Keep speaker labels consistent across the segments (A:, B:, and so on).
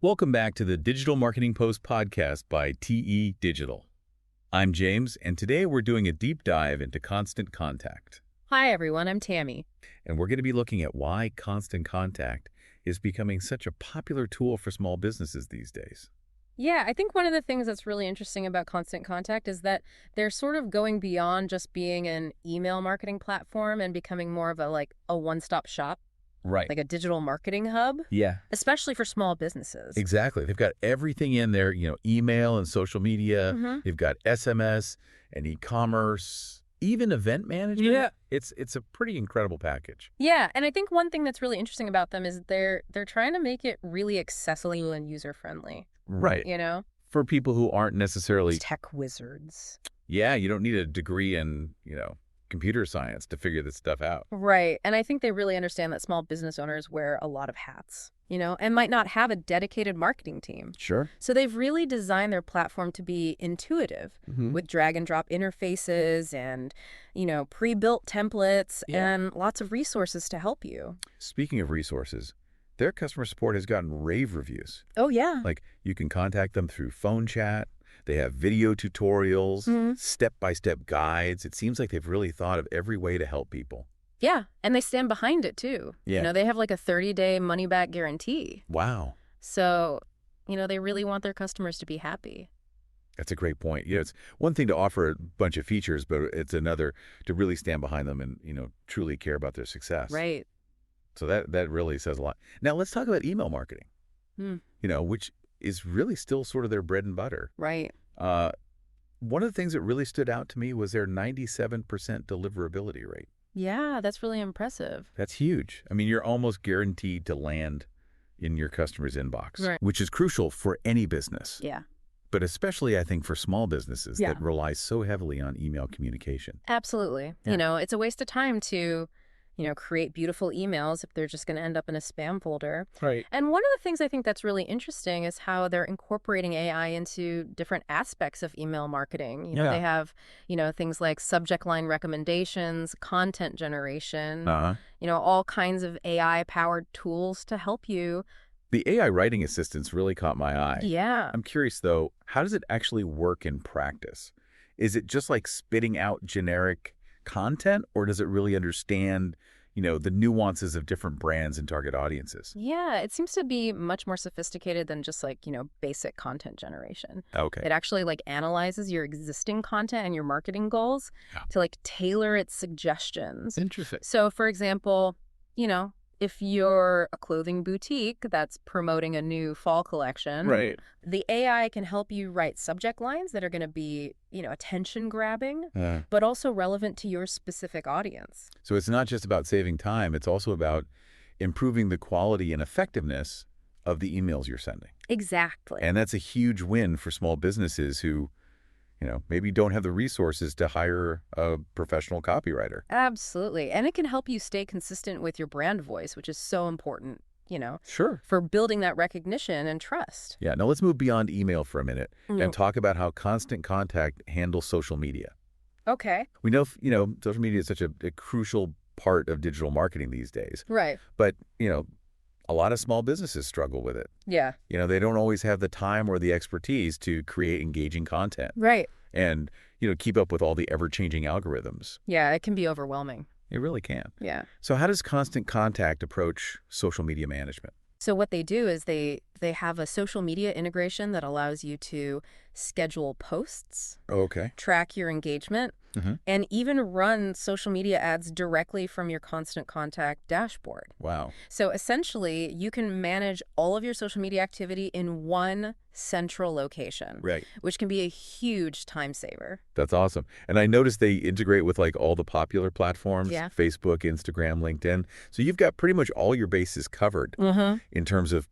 A: Welcome back to the Digital Marketing Post podcast by TE Digital. I'm James, and today we're doing a deep dive into Constant Contact.
B: Hi, everyone. I'm Tammy.
A: And we're going to be looking at why Constant Contact is becoming such a popular tool for small businesses these days.
B: Yeah, I think one of the things that's really interesting about Constant Contact is that they're sort of going beyond just being an email marketing platform and becoming more of a one-stop shop,
A: Right.
B: like a digital marketing hub,
A: Yeah,
B: especially for small businesses.
A: exactly. They've got everything in there, email and social media.
B: Mm-hmm.
A: They've got SMS and e-commerce, even event management.
B: Yeah.
A: It's a pretty incredible package.
B: Yeah, and I think one thing that's really interesting about them is they're trying to make it really accessible and user-friendly,
A: Right.
B: you know?
A: For people who aren't necessarily,
B: Tech wizards.
A: yeah, you don't need a degree in, computer science to figure this stuff out.
B: Right. And I think they really understand that small business owners wear a lot of hats, and might not have a dedicated marketing team.
A: Sure.
B: So they've really designed their platform to be intuitive with drag and drop interfaces and, pre-built templates and lots of resources to help you.
A: Speaking of resources, their customer support has gotten rave reviews.
B: Oh, yeah.
A: Like, you can contact them through phone chat. They have video tutorials, step-by-step guides. It seems like they've really thought of every way to help people.
B: Yeah. And they stand behind it, too.
A: Yeah.
B: They have like a 30-day money-back guarantee.
A: Wow.
B: So, they really want their customers to be happy.
A: That's a great point. It's one thing to offer a bunch of features, but it's another to really stand behind them and, truly care about their success.
B: Right.
A: So that really says a lot. Now, let's talk about email marketing, which is really still sort of their bread and butter.
B: Right.
A: One of the things that really stood out to me was their 97% deliverability rate.
B: Yeah, that's really impressive.
A: That's huge. I mean, you're almost guaranteed to land in your customer's inbox,
B: Right.
A: which is crucial for any business.
B: Yeah.
A: But especially, I think, for small businesses
B: Yeah.
A: that rely so heavily on email communication.
B: Absolutely.
A: Yeah.
B: It's a waste of time to, create beautiful emails if they're just going to end up in a spam folder.
A: Right.
B: And one of the things I think that's really interesting is how they're incorporating AI into different aspects of email marketing.
A: Yeah.
B: They have, things like subject line recommendations, content generation, all kinds of AI-powered tools to help you.
A: The AI writing assistants really caught my eye.
B: Yeah.
A: I'm curious, though, how does it actually work in practice? Is it just like spitting out generic content, or does it really understand, the nuances of different brands and target audiences?
B: Yeah, it seems to be much more sophisticated than just basic content generation.
A: Okay.
B: It actually analyzes your existing content and your marketing goals to tailor its suggestions.
A: Interesting.
B: So for example, if you're a clothing boutique that's promoting a new fall collection,
A: Right.
B: the AI can help you write subject lines that are going to be, attention grabbing,
A: Uh,
B: but also relevant to your specific audience.
A: so it's not just about saving time. It's also about improving the quality and effectiveness of the emails you're sending.
B: Exactly.
A: And that's a huge win for small businesses who, maybe don't have the resources to hire a professional copywriter.
B: Absolutely. And it can help you stay consistent with your brand voice, which is so important,
A: Sure.
B: for building that recognition and trust.
A: Yeah. Now let's move beyond email for a minute
B: Mm.
A: and talk about how Constant Contact handles social media.
B: Okay.
A: We know, social media is such a crucial part of digital marketing these days.
B: Right.
A: But, a lot of small businesses struggle with it.
B: Yeah.
A: They don't always have the time or the expertise to create engaging content
B: Right.
A: and, keep up with all the ever-changing algorithms.
B: Yeah, it can be overwhelming.
A: It really can.
B: Yeah.
A: So how does Constant Contact approach social media management?
B: So what they do is they have a social media integration that allows you to schedule posts,
A: Okay.
B: track your engagement, and even run social media ads directly from your Constant Contact dashboard.
A: Wow.
B: So essentially, you can manage all of your social media activity in one central location,
A: Right.
B: which can be a huge time saver.
A: That's awesome. And I noticed they integrate with all the popular platforms,
B: Yeah.
A: Facebook, Instagram, LinkedIn. So you've got pretty much all your bases covered in terms of,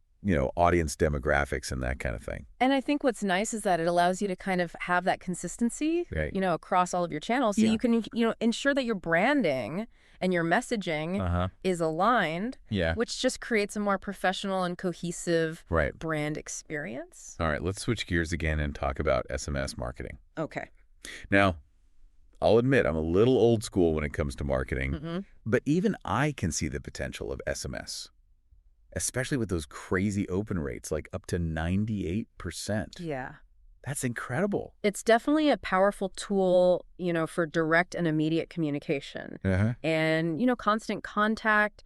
A: audience demographics and that kind of thing.
B: And I think what's nice is that it allows you to kind of have that consistency,
A: Right.
B: Across all of your channels. So
A: Yeah.
B: you can, ensure that your branding and your messaging is aligned,
A: Yeah.
B: which just creates a more professional and cohesive
A: Right.
B: brand experience.
A: All right. Let's switch gears again and talk about SMS marketing.
B: Okay.
A: Now, I'll admit I'm a little old school when it comes to marketing, but even I can see the potential of SMS. especially with those crazy open rates, like up to 98%.
B: Yeah.
A: That's incredible.
B: It's definitely a powerful tool, for direct and immediate communication.
A: Uh-huh.
B: And, constant contact,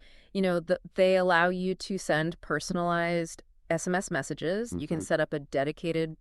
B: they allow you to send personalized SMS messages. You can set up a dedicated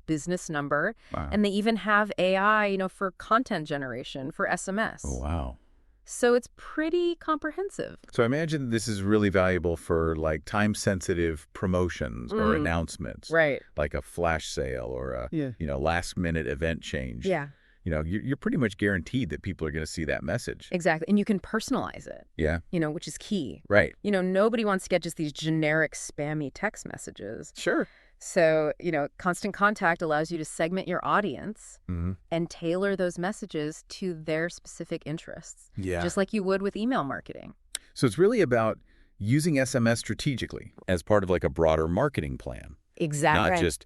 B: business number.
A: Wow.
B: And they even have AI, for content generation for SMS.
A: Oh, wow.
B: So it's pretty comprehensive.
A: So I imagine this is really valuable for like time-sensitive promotions or announcements.
B: Right.
A: Like a flash sale or a last-minute event change.
B: Yeah.
A: You're pretty much guaranteed that people are going to see that message.
B: Exactly. And you can personalize it.
A: Yeah.
B: Which is key.
A: Right.
B: Nobody wants to get just these generic spammy text messages.
A: Sure.
B: So, Constant Contact allows you to segment your audience and tailor those messages to their specific interests.
A: Yeah.
B: Just like you would with email marketing.
A: So it's really about using SMS strategically as part of like a broader marketing plan.
B: Exactly.
A: Not just,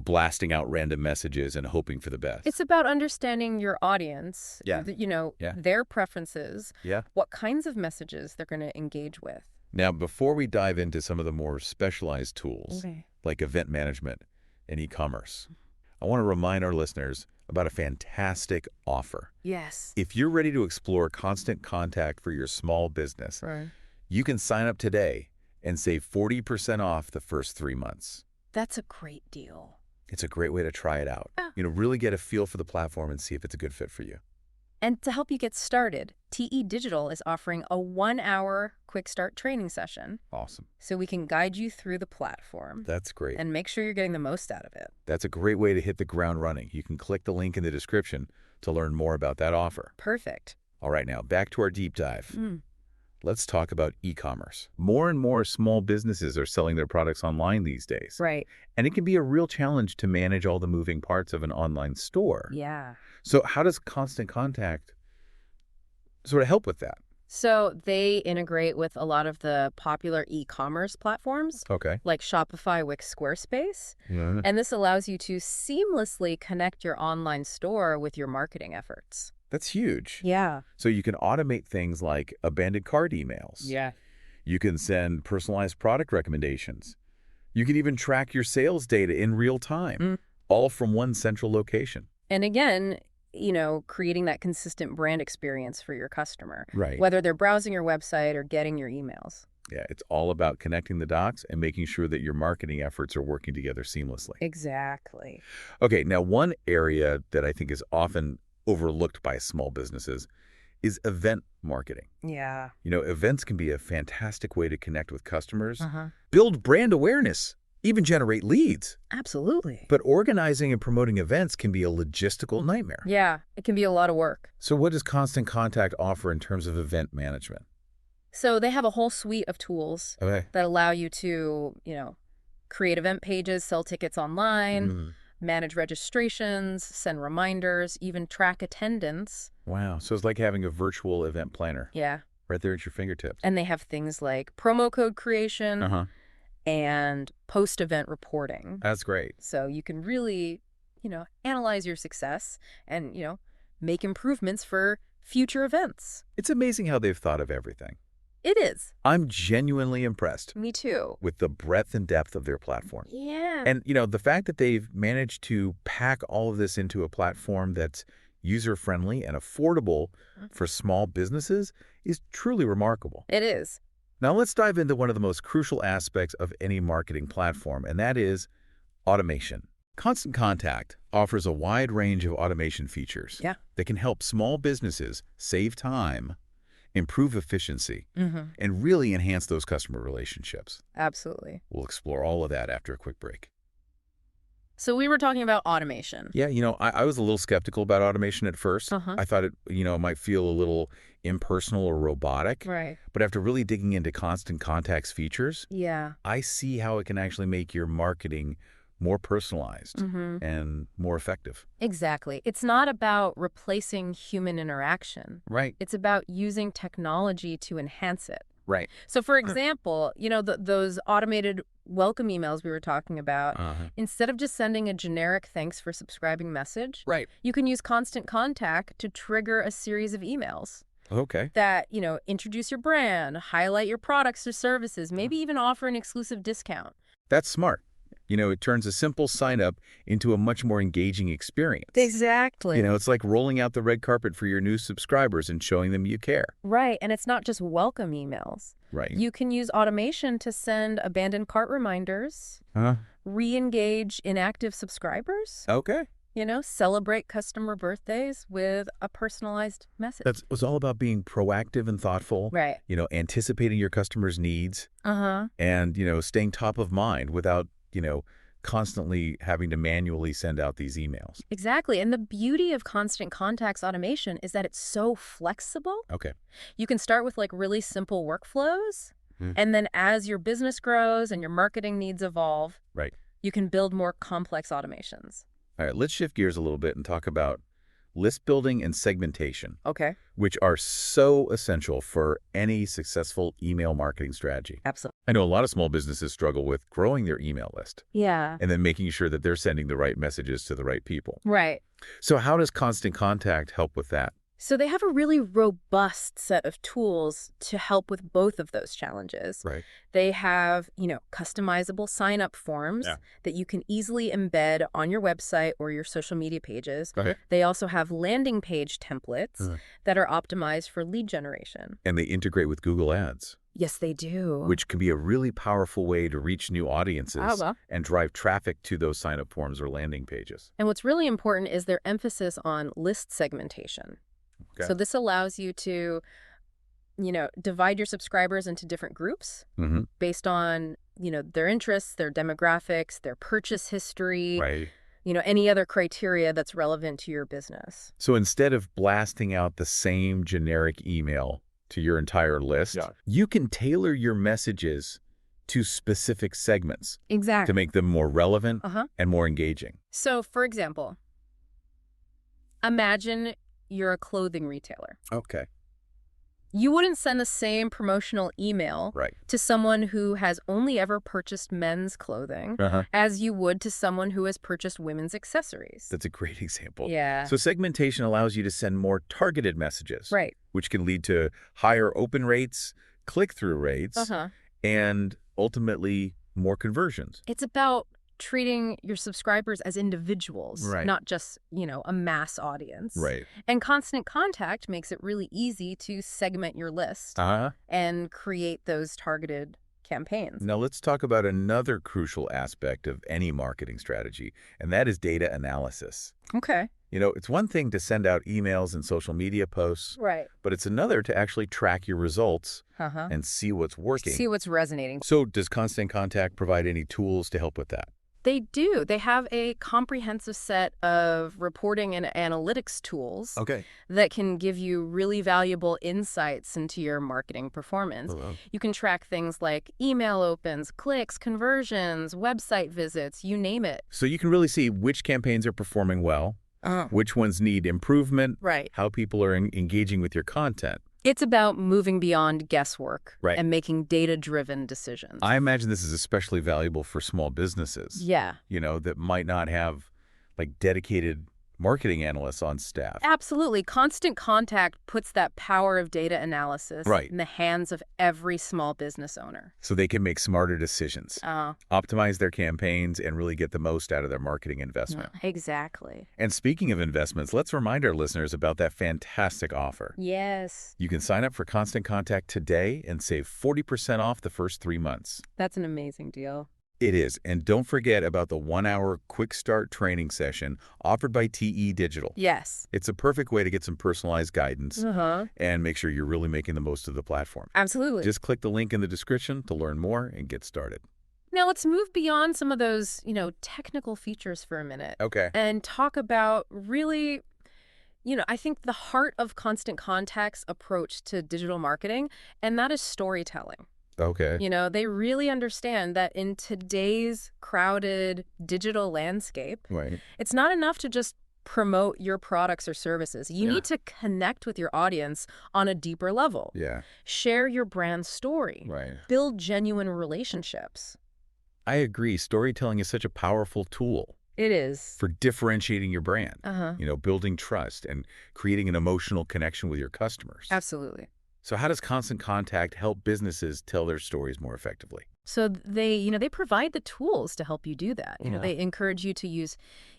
A: blasting out random messages and hoping for the best.
B: It's about understanding your audience, their preferences, what kinds of messages they're going to engage with.
A: Now, before we dive into some of the more specialized tools, like event management and e-commerce, I want to remind our listeners about a fantastic offer.
B: Yes.
A: If you're ready to explore Constant Contact for your small business, you can sign up today and save 40% off the first 3 months.
B: That's a great deal.
A: It's a great way to try it out. Really get a feel for the platform and see if it's a good fit for you.
B: And to help you get started, TE Digital is offering a 1-hour quick start training session.
A: Awesome.
B: So we can guide you through the platform.
A: That's great.
B: And make sure you're getting the most out of it.
A: That's a great way to hit the ground running. You can click the link in the description to learn more about that offer.
B: Perfect.
A: All right, now back to our deep dive. Let's talk about e-commerce. More and more small businesses are selling their products online these days.
B: Right.
A: And it can be a real challenge to manage all the moving parts of an online store.
B: Yeah.
A: So how does Constant Contact sort of help with that?
B: So they integrate with a lot of the popular e-commerce platforms.
A: Okay.
B: Like Shopify, Wix, Squarespace.
A: Yeah.
B: And this allows you to seamlessly connect your online store with your marketing efforts.
A: That's huge.
B: Yeah.
A: So you can automate things like abandoned cart emails.
B: Yeah.
A: You can send personalized product recommendations. You can even track your sales data in real time, all from one central location.
B: And again, creating that consistent brand experience for your customer.
A: Right.
B: Whether they're browsing your website or getting your emails.
A: Yeah, it's all about connecting the dots and making sure that your marketing efforts are working together seamlessly.
B: Exactly.
A: Okay, now one area that I think is often overlooked by small businesses is event marketing.
B: Yeah.
A: Events can be a fantastic way to connect with customers, build brand awareness, even generate leads.
B: Absolutely.
A: But organizing and promoting events can be a logistical nightmare.
B: Yeah, it can be a lot of work.
A: So what does Constant Contact offer in terms of event management?
B: So they have a whole suite of tools that allow you to, create event pages, sell tickets online, manage registrations, send reminders, even track attendance.
A: Wow. So it's like having a virtual event planner.
B: Yeah.
A: Right there at your fingertips.
B: And they have things like promo code creation and post-event reporting.
A: That's great.
B: So you can really, analyze your success and, make improvements for future events.
A: It's amazing how they've thought of everything.
B: It is.
A: I'm genuinely impressed.
B: Me too.
A: With the breadth and depth of their platform.
B: Yeah.
A: And, the fact that they've managed to pack all of this into a platform that's user-friendly and affordable for small businesses is truly remarkable.
B: It is.
A: Now let's dive into one of the most crucial aspects of any marketing platform, and that is automation. Constant Contact offers a wide range of automation features that can help small businesses save time, improve efficiency, and really enhance those customer relationships.
B: Absolutely.
A: We'll explore all of that after a quick break.
B: So we were talking about automation.
A: Yeah, I was a little skeptical about automation at first. I thought it, might feel a little impersonal or robotic.
B: Right.
A: But after really digging into Constant Contact's features, I see how it can actually make your marketing more personalized and more effective.
B: Exactly. It's not about replacing human interaction.
A: Right.
B: It's about using technology to enhance it.
A: Right.
B: So, for example, those automated welcome emails we were talking about, instead of just sending a generic thanks for subscribing message,
A: Right.
B: you can use Constant Contact to trigger a series of emails.
A: Okay.
B: that, introduce your brand, highlight your products or services, maybe even offer an exclusive discount.
A: That's smart. It turns a simple sign-up into a much more engaging experience.
B: Exactly.
A: It's like rolling out the red carpet for your new subscribers and showing them you care.
B: Right, and it's not just welcome emails.
A: Right.
B: You can use automation to send abandoned cart reminders, re-engage inactive subscribers,
A: Okay.
B: Celebrate customer birthdays with a personalized message.
A: It's all about being proactive and thoughtful.
B: Right.
A: Anticipating your customers' needs. And, staying top of mind without, constantly having to manually send out these emails.
B: Exactly. And the beauty of Constant Contact's automation is that it's so flexible.
A: Okay.
B: You can start with really simple workflows. And then as your business grows and your marketing needs evolve,
A: right,
B: you can build more complex automations.
A: All right, let's shift gears a little bit and talk about list building and segmentation.
B: Okay.
A: Which are so essential for any successful email marketing strategy.
B: Absolutely.
A: I know a lot of small businesses struggle with growing their email list.
B: Yeah.
A: And then making sure that they're sending the right messages to the right people.
B: Right.
A: So how does Constant Contact help with that?
B: So they have a really robust set of tools to help with both of those challenges.
A: Right.
B: They have, customizable sign-up forms that you can easily embed on your website or your social media pages.
A: Okay.
B: They also have landing page templates that are optimized for lead generation.
A: And they integrate with Google Ads.
B: Yes, they do.
A: Which can be a really powerful way to reach new audiences and drive traffic to those sign-up forms or landing pages.
B: And what's really important is their emphasis on list segmentation.
A: Okay.
B: So this allows you to, divide your subscribers into different groups based on, their interests, their demographics, their purchase history,
A: right,
B: any other criteria that's relevant to your business.
A: So instead of blasting out the same generic email to your entire list, you can tailor your messages to specific segments.
B: Exactly.
A: To make them more relevant and more engaging.
B: So, for example, imagine you're a clothing retailer.
A: Okay.
B: You wouldn't send the same promotional email to someone who has only ever purchased men's clothing as you would to someone who has purchased women's accessories.
A: That's a great example.
B: Yeah.
A: So segmentation allows you to send more targeted messages, which can lead to higher open rates, click-through rates, and ultimately more conversions.
B: It's about treating your subscribers as individuals, not just, a mass audience.
A: Right.
B: And Constant Contact makes it really easy to segment your list and create those targeted campaigns.
A: Now let's talk about another crucial aspect of any marketing strategy, and that is data analysis.
B: Okay.
A: It's one thing to send out emails and social media posts, but it's another to actually track your results and see what's working.
B: See what's resonating.
A: So does Constant Contact provide any tools to help with that?
B: They do. They have a comprehensive set of reporting and analytics tools that can give you really valuable insights into your marketing performance. You can track things like email opens, clicks, conversions, website visits, you name it.
A: So you can really see which campaigns are performing well, which ones need improvement, how people are engaging with your content.
B: It's about moving beyond guesswork and making data-driven decisions.
A: I imagine this is especially valuable for small businesses.
B: Yeah.
A: That might not have dedicated marketing analysts on staff.
B: Absolutely. Constant Contact puts that power of data analysis in the hands of every small business owner.
A: So they can make smarter decisions, optimize their campaigns, and really get the most out of their marketing investment.
B: Exactly.
A: And speaking of investments, let's remind our listeners about that fantastic offer.
B: Yes.
A: You can sign up for Constant Contact today and save 40% off the first 3 months.
B: That's an amazing deal.
A: It is. And don't forget about the 1-hour quick start training session offered by TE Digital.
B: Yes.
A: It's a perfect way to get some personalized guidance and make sure you're really making the most of the platform.
B: Absolutely.
A: Just click the link in the description to learn more and get started.
B: Now let's move beyond some of those, technical features for a minute.
A: Okay.
B: And talk about really, I think the heart of Constant Contact's approach to digital marketing, and that is storytelling.
A: Okay.
B: They really understand that in today's crowded digital landscape, it's not enough to just promote your products or services. You need to connect with your audience on a deeper level.
A: Yeah.
B: Share your brand story. Build genuine relationships.
A: I agree. Storytelling is such a powerful tool.
B: It is.
A: for differentiating your brand,
B: Uh-huh.
A: building trust and creating an emotional connection with your customers.
B: Absolutely.
A: So how does Constant Contact help businesses tell their stories more effectively?
B: So they provide the tools to help you do that. They encourage you to use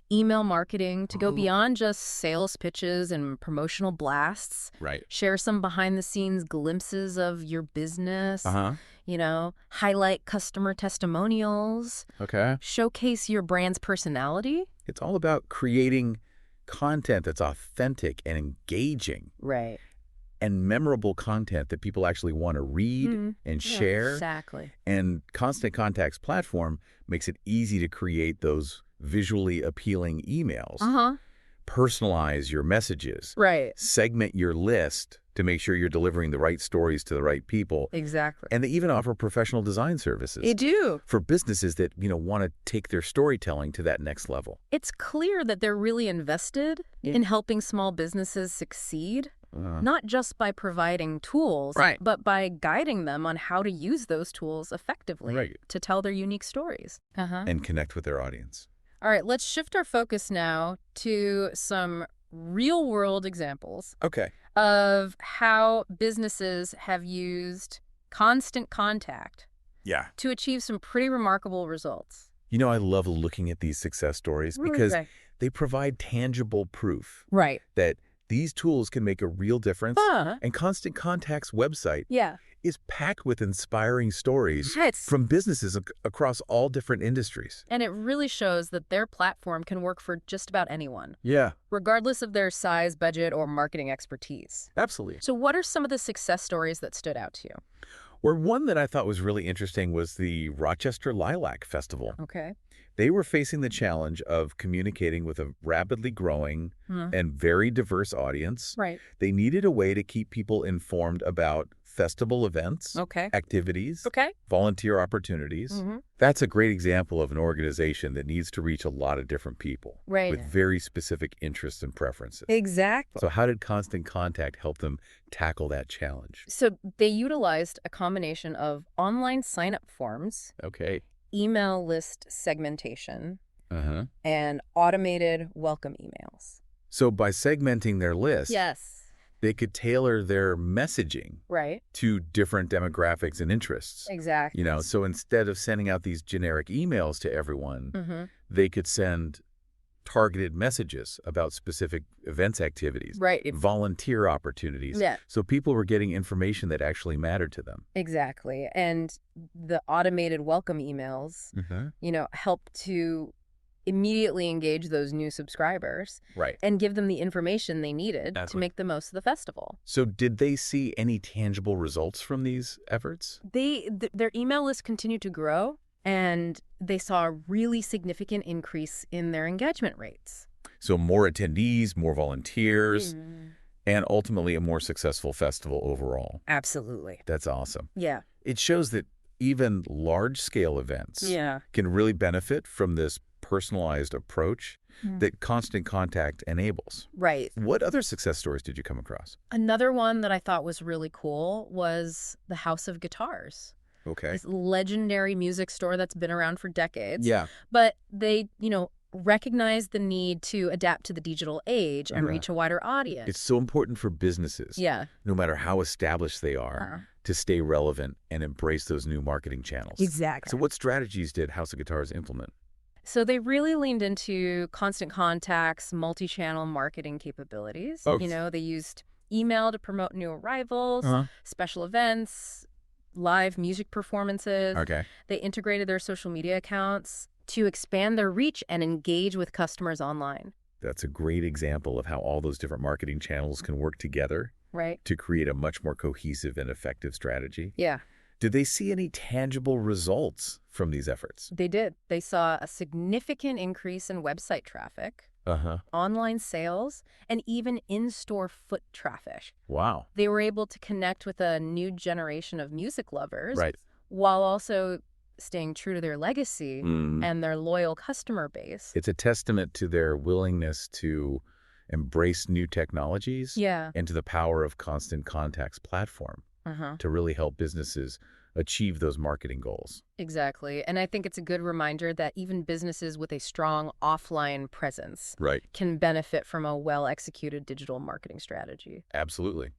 B: email marketing to go beyond just sales pitches and promotional blasts.
A: Right.
B: Share some behind the scenes glimpses of your business.
A: Uh-huh.
B: Highlight customer testimonials.
A: Okay.
B: Showcase your brand's personality.
A: It's all about creating content that's authentic and engaging.
B: Right.
A: And memorable content that people actually want to read and share.
B: Exactly.
A: And Constant Contact's platform makes it easy to create those visually appealing emails. Personalize your messages.
B: Right.
A: Segment your list to make sure you're delivering the right stories to the right people.
B: Exactly.
A: And they even offer professional design services.
B: They do.
A: For businesses that, want to take their storytelling to that next level.
B: It's clear that they're really invested in helping small businesses succeed. Not just by providing tools, but by guiding them on how to use those tools effectively to tell their unique stories.
A: And connect with their audience.
B: All right, let's shift our focus now to some real-world examples of how businesses have used Constant Contact to achieve some pretty remarkable results.
A: I love looking at these success stories because they provide tangible proof that these tools can make a real difference. And Constant Contact's website is packed with inspiring stories from businesses across all different industries.
B: And it really shows that their platform can work for just about anyone.
A: Yeah.
B: Regardless of their size, budget, or marketing expertise.
A: Absolutely.
B: So what are some of the success stories that stood out to you?
A: Or one that I thought was really interesting was the Rochester Lilac Festival.
B: Okay.
A: They were facing the challenge of communicating with a rapidly growing and very diverse audience.
B: Right.
A: They needed a way to keep people informed about festival events, activities, volunteer opportunities. That's a great example of an organization that needs to reach a lot of different people with very specific interests and preferences.
B: Exactly.
A: So how did Constant Contact help them tackle that challenge?
B: So they utilized a combination of online sign-up forms, email list segmentation, and automated welcome emails.
A: So by segmenting their list, they could tailor their messaging to different demographics and interests.
B: Exactly.
A: So instead of sending out these generic emails to everyone, they could send targeted messages about specific events activities, volunteer opportunities. So people were getting information that actually mattered to them.
B: Exactly. And the automated welcome emails, help to immediately engage those new subscribers and give them the information they needed to make the most of the festival.
A: So did they see any tangible results from these efforts?
B: Their email list continued to grow, and they saw a really significant increase in their engagement rates.
A: So more attendees, more volunteers, and ultimately a more successful festival overall.
B: Absolutely.
A: That's awesome.
B: Yeah.
A: It shows that even large-scale events can really benefit from this personalized approach that Constant Contact enables.
B: Right.
A: What other success stories did you come across?
B: Another one that I thought was really cool was the House of Guitars.
A: Okay.
B: This legendary music store that's been around for decades.
A: Yeah.
B: But they, recognize the need to adapt to the digital age and reach a wider audience.
A: It's so important for businesses, no matter how established they are, to stay relevant and embrace those new marketing channels.
B: Exactly.
A: So what strategies did House of Guitars implement?
B: So they really leaned into Constant Contact's multi-channel marketing capabilities. They used email to promote new arrivals, special events, live music performances. They integrated their social media accounts to expand their reach and engage with customers online.
A: That's a great example of how all those different marketing channels can work together to create a much more cohesive and effective strategy.
B: Yeah.
A: Did they see any tangible results from these efforts?
B: They did. They saw a significant increase in website traffic, online sales, and even in-store foot traffic.
A: Wow.
B: They were able to connect with a new generation of music lovers while also staying true to their legacy and their loyal customer base.
A: It's a testament to their willingness to embrace new technologies and to the power of Constant Contact's platform to really help businesses achieve those marketing goals.
B: Exactly. And I think it's a good reminder that even businesses with a strong offline presence can benefit from a well-executed digital marketing strategy.
A: Absolutely.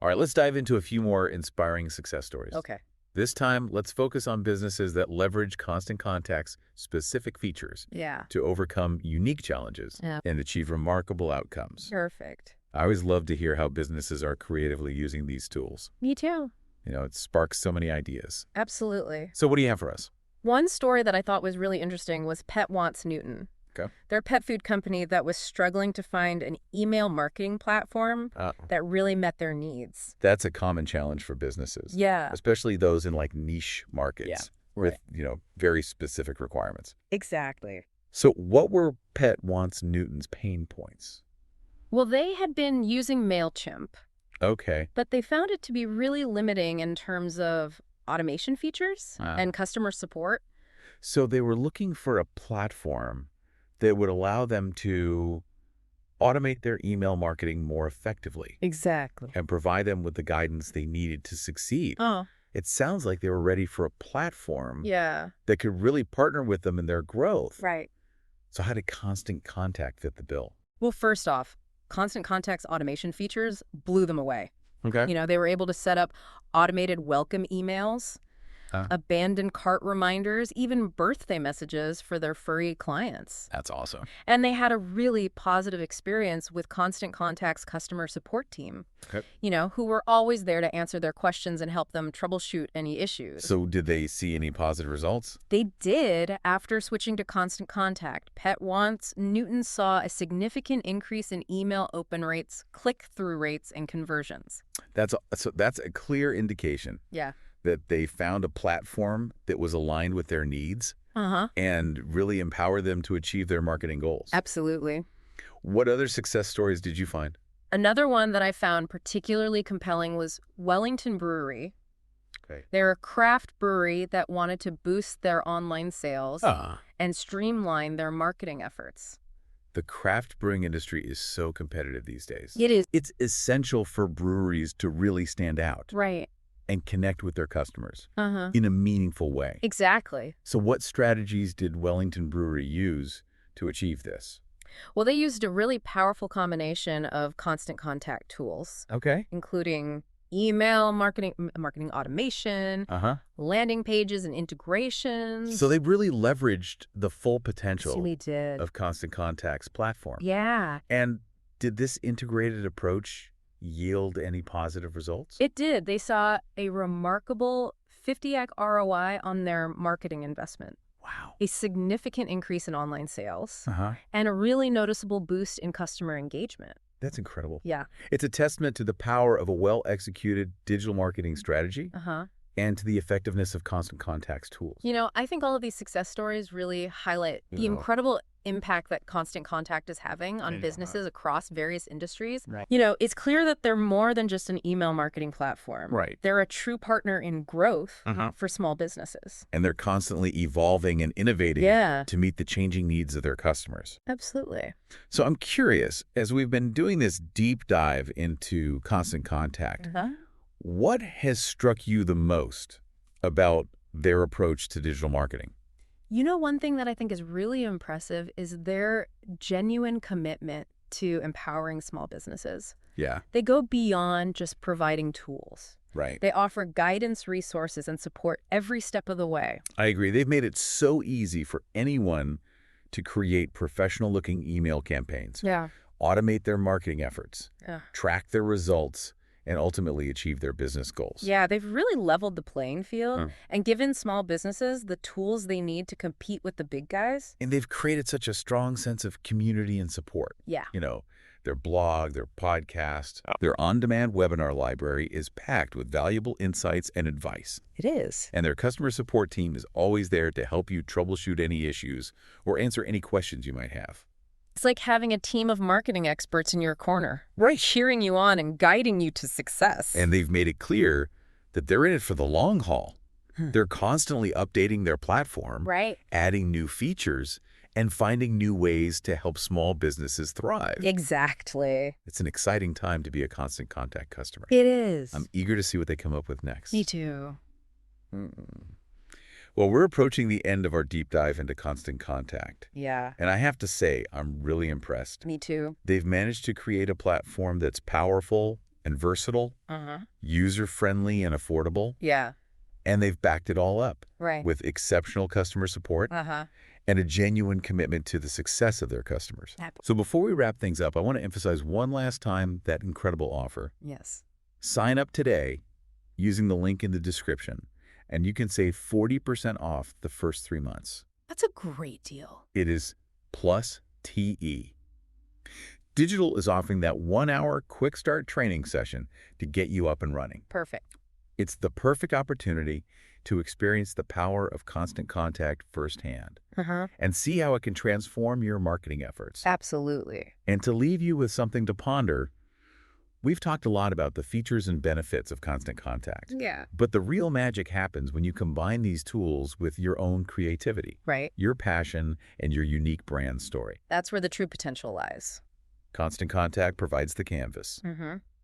A: All right, let's dive into a few more inspiring success stories.
B: Okay.
A: This time, let's focus on businesses that leverage Constant Contact's specific features to overcome unique challenges and achieve remarkable outcomes.
B: Perfect.
A: I always love to hear how businesses are creatively using these tools.
B: Me too.
A: It sparks so many ideas.
B: Absolutely.
A: So what do you have for us?
B: One story that I thought was really interesting was Pet Wants Newton.
A: Okay.
B: They're a pet food company that was struggling to find an email marketing platform that really met their needs.
A: That's a common challenge for businesses.
B: Yeah.
A: Especially those in niche markets with, very specific requirements.
B: Exactly.
A: So what were Pet Wants Newton's pain points?
B: Well, they had been using MailChimp.
A: Okay.
B: But they found it to be really limiting in terms of automation features and customer support.
A: So they were looking for a platform that would allow them to automate their email marketing more effectively.
B: Exactly.
A: And provide them with the guidance they needed to succeed.
B: Oh.
A: It sounds like they were ready for a platform that could really partner with them in their growth.
B: Right.
A: So how did Constant Contact fit the bill?
B: Well, first off, Constant Contact's automation features blew them away.
A: Okay.
B: They were able to set up automated welcome emails, abandoned cart reminders, even birthday messages for their furry clients.
A: That's awesome.
B: And they had a really positive experience with Constant Contact's customer support team, who were always there to answer their questions and help them troubleshoot any issues.
A: So did they see any positive results?
B: They did. After switching to Constant Contact, Pet Wants Newton saw a significant increase in email open rates, click-through rates, and conversions.
A: That's a clear indication.
B: Yeah.
A: That they found a platform that was aligned with their needs and really empowered them to achieve their marketing goals.
B: Absolutely.
A: What other success stories did you find?
B: Another one that I found particularly compelling was Wellington Brewery. Okay. They're a craft brewery that wanted to boost their online sales and streamline their marketing efforts.
A: The craft brewing industry is so competitive these days.
B: It is.
A: It's essential for breweries to really stand out.
B: Right.
A: And connect with their customers in a meaningful way.
B: Exactly.
A: So what strategies did Wellington Brewery use to achieve this?
B: Well, they used a really powerful combination of Constant Contact tools. Okay. Including email marketing automation, landing pages and integrations.
A: So they really leveraged the full potential
B: did.
A: Of Constant Contact's platform.
B: Yeah.
A: And did this integrated approach yield any positive results?
B: It did. They saw a remarkable 50x ROI on their marketing investment.
A: Wow.
B: A significant increase in online sales and a really noticeable boost in customer engagement.
A: That's incredible.
B: Yeah.
A: It's a testament to the power of a well-executed digital marketing strategy and to the effectiveness of Constant Contact's tools.
B: I think all of these success stories really highlight the incredible impact that Constant Contact is having on businesses across various industries. Right. It's clear that they're more than just an email marketing platform. Right. They're a true partner in growth for small businesses.
A: And they're constantly evolving and innovating to meet the changing needs of their customers.
B: Absolutely.
A: So I'm curious, as we've been doing this deep dive into Constant Contact, what has struck you the most about their approach to digital marketing?
B: One thing that I think is really impressive is their genuine commitment to empowering small businesses. Yeah. They go beyond just providing tools. Right. They offer guidance, resources, and support every step of the way.
A: I agree. They've made it so easy for anyone to create professional-looking email campaigns, automate their marketing efforts, track their results, and ultimately achieve their business goals.
B: Yeah, they've really leveled the playing field and given small businesses the tools they need to compete with the big guys.
A: And they've created such a strong sense of community and support.
B: Yeah.
A: Their blog, their podcast, their on-demand webinar library is packed with valuable insights and advice.
B: It is.
A: And their customer support team is always there to help you troubleshoot any issues or answer any questions you might have.
B: It's like having a team of marketing experts in your corner, right, cheering you on and guiding you to success.
A: And they've made it clear that they're in it for the long haul. They're constantly updating their platform, right, adding new features, and finding new ways to help small businesses thrive.
B: Exactly.
A: It's an exciting time to be a Constant Contact customer.
B: It is.
A: I'm eager to see what they come up with next.
B: Me too.
A: Well, we're approaching the end of our deep dive into Constant Contact.
B: Yeah.
A: And I have to say, I'm really impressed.
B: Me too.
A: They've managed to create a platform that's powerful and versatile, user-friendly and affordable.
B: Yeah.
A: And they've backed it all up
B: Right.
A: with exceptional customer support and a genuine commitment to the success of their customers. So before we wrap things up, I want to emphasize one last time that incredible offer.
B: Yes.
A: Sign up today using the link in the description, and you can save 40% off the first 3 months.
B: That's a great deal.
A: It is plus TE. Digital is offering that 1-hour quick start training session to get you up and running.
B: Perfect.
A: It's the perfect opportunity to experience the power of Constant Contact firsthand and see how it can transform your marketing efforts.
B: Absolutely.
A: And to leave you with something to ponder, we've talked a lot about the features and benefits of Constant Contact.
B: Yeah.
A: But the real magic happens when you combine these tools with your own creativity,
B: Right.
A: your passion, and your unique brand story.
B: That's where the true potential lies.
A: Constant Contact provides the canvas.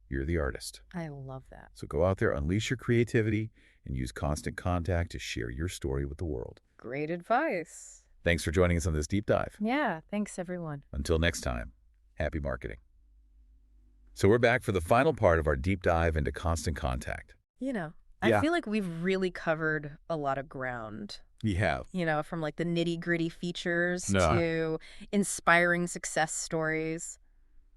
A: You're the artist.
B: I love that.
A: So go out there, unleash your creativity, and use Constant Contact to share your story with the world.
B: Great advice.
A: Thanks for joining us on this deep dive.
B: Yeah. Thanks, everyone.
A: Until next time, happy marketing. So we're back for the final part of our deep dive into Constant Contact.
B: I feel like we've really covered a lot of ground.
A: We have.
B: From like the nitty-gritty features to inspiring success stories.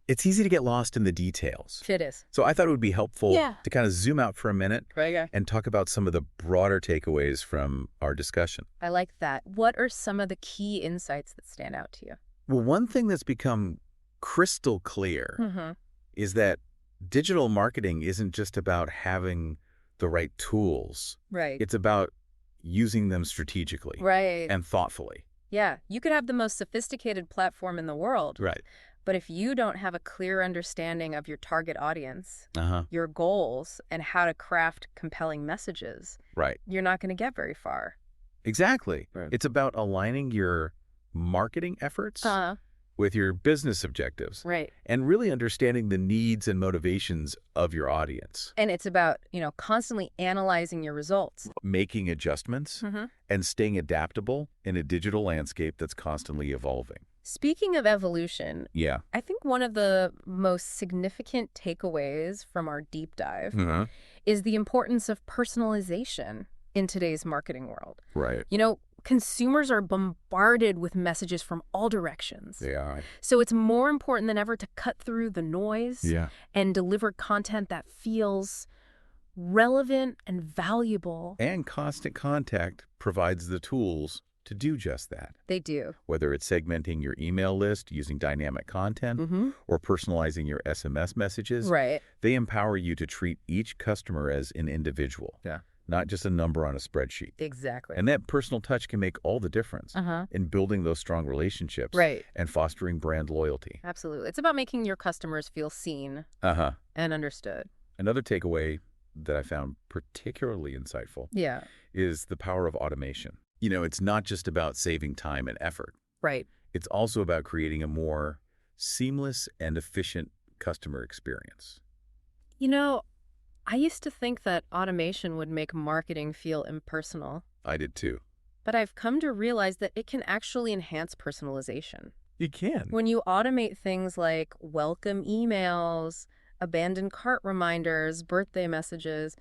A: It's easy to get lost in the details.
B: It is.
A: So I thought it would be helpful to kind of zoom out for a minute
B: Right.
A: and talk about some of the broader takeaways from our discussion.
B: I like that. What are some of the key insights that stand out to you?
A: Well, one thing that's become crystal clear is that digital marketing isn't just about having the right tools.
B: Right.
A: It's about using them strategically and thoughtfully.
B: Yeah. You could have the most sophisticated platform in the world.
A: Right.
B: But if you don't have a clear understanding of your target audience, your goals, and how to craft compelling messages, you're not going to get very far.
A: Exactly.
B: Right.
A: It's about aligning your marketing efforts with your business objectives.
B: Right.
A: And really understanding the needs and motivations of your audience.
B: And it's about, constantly analyzing your results.
A: Making adjustments and staying adaptable in a digital landscape that's constantly evolving.
B: Speaking of evolution, I think one of the most significant takeaways from our deep dive is the importance of personalization in today's marketing world.
A: Right.
B: Consumers are bombarded with messages from all directions.
A: They are.
B: So it's more important than ever to cut through the noise and deliver content that feels relevant and valuable.
A: And Constant Contact provides the tools to do just that.
B: They do.
A: Whether it's segmenting your email list using dynamic content or personalizing your SMS messages, they empower you to treat each customer as an individual, not just a number on a spreadsheet.
B: Exactly.
A: And that personal touch can make all the difference in building those strong relationships and fostering brand loyalty.
B: Absolutely. It's about making your customers feel seen and understood.
A: Another takeaway that I found particularly insightful is the power of automation. It's not just about saving time and effort.
B: Right.
A: It's also about creating a more seamless and efficient customer experience.
B: I used to think that automation would make marketing feel impersonal.
A: I did too.
B: But I've come to realize that it can actually enhance personalization.
A: It can.
B: When you automate things like welcome emails, abandoned cart reminders, birthday messages,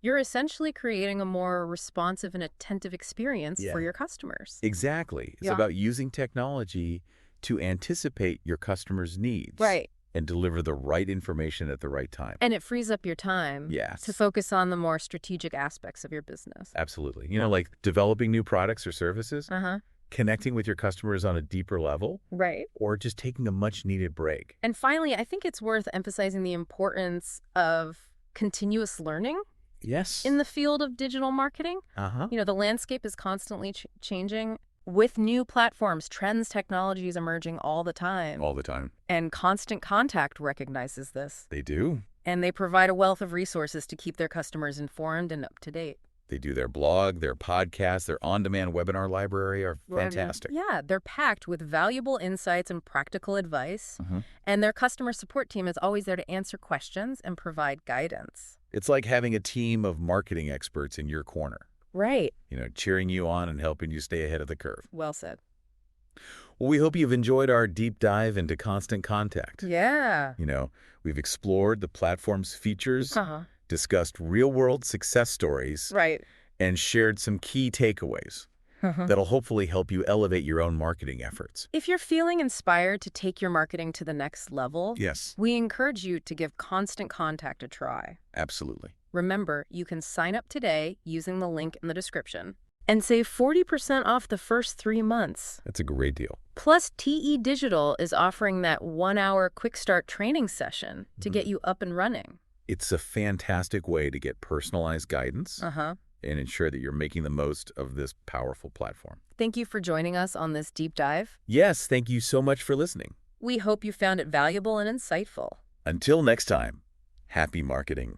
B: you're essentially creating a more responsive and attentive experience for your customers.
A: Exactly. It's about using technology to anticipate your customers' needs.
B: Right.
A: And deliver the right information at the right time.
B: And it frees up your time to focus on the more strategic aspects of your business.
A: Absolutely. Like developing new products or services, connecting with your customers on a deeper level, or just taking a much-needed break.
B: And finally, I think it's worth emphasizing the importance of continuous learning in the field of digital marketing. The landscape is constantly changing. With new platforms, trends, technologies emerging all the time.
A: All the time.
B: And Constant Contact recognizes this.
A: They do.
B: And they provide a wealth of resources to keep their customers informed and up to date.
A: They do their blog, their podcast, their on-demand webinar library are fantastic.
B: Yeah, they're packed with valuable insights and practical advice. And their customer support team is always there to answer questions and provide guidance.
A: It's like having a team of marketing experts in your corner.
B: Right.
A: Cheering you on and helping you stay ahead of the curve.
B: Well said.
A: Well, we hope you've enjoyed our deep dive into Constant Contact.
B: Yeah.
A: We've explored the platform's features,
B: Uh-huh.
A: discussed real-world success stories,
B: Right.
A: and shared some key takeaways that'll hopefully help you elevate your own marketing efforts.
B: If you're feeling inspired to take your marketing to the next level,
A: Yes,
B: we encourage you to give Constant Contact a try.
A: absolutely.
B: Remember, you can sign up today using the link in the description and save 40% off the first 3 months.
A: That's a great deal.
B: Plus, TE Digital is offering that 1-hour quick start training session to get you up and running.
A: It's a fantastic way to get personalized guidance
B: Uh-huh.
A: and ensure that you're making the most of this powerful platform.
B: Thank you for joining us on this deep dive.
A: Yes, thank you so much for listening.
B: We hope you found it valuable and insightful.
A: Until next time, happy marketing.